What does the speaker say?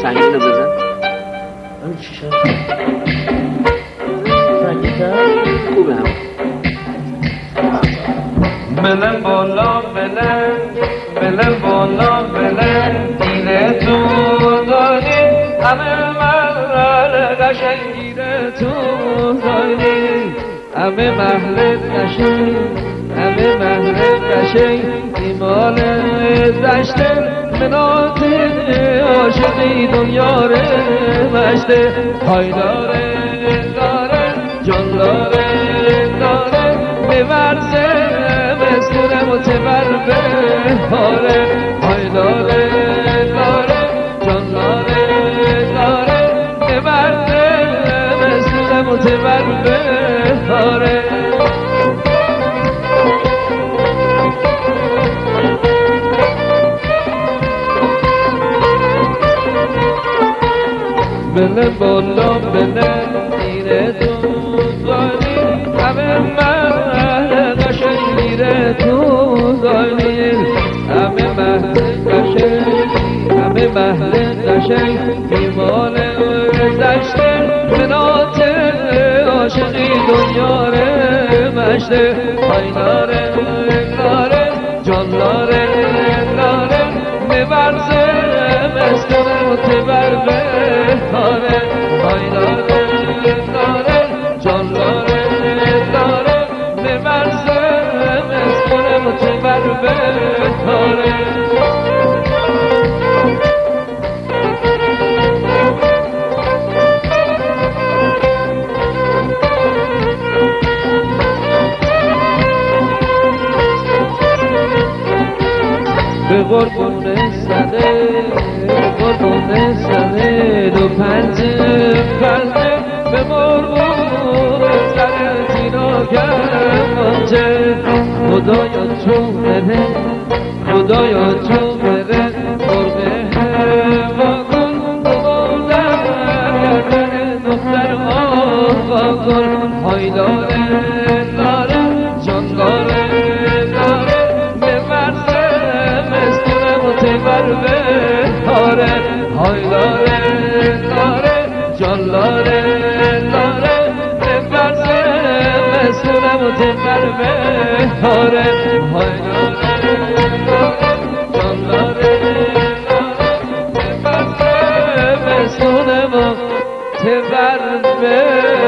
سنگین رو بزن. اون چی شد؟ سنگین دار؟ خوبه هم. بلن بالا بلن بلن بالا بلن دیره تو داری همه محل قشنگیره تو داری همه محل قشنگ همه محل قشنگ ایمال دشته منات عاشقی دنیا ره مشته های داره داره جان داره داره بورزه مسکونه متبر بهاره های داره داره جان داره داره بورزه مسکونه متبر بهاره بله بالا بله دیره تو داری همه محل قشنگ دیره تو داری همه محل قشنگ همه محل قشنگ ایمان دشته منات عاشقی دنیا ره مشته های داره داره جان داره داره بورزه مسکن متبر بهاره های داره داره جان داره داره بورزه مسکن متبر بهاره به قربون سده قربون سده دو پنجه پنجه به مرمون سر تینا گرمانجه خدایا چون بره خدایا چون بره قربه هوا کن دوباره گردن دختر آقا کن های داره داره جان داره داره بر بهاره های داره داره جان داره داره بورزه مسکونه متبر بهاره های داره داره جان داره داره بورزه مسکونه متبر بهاره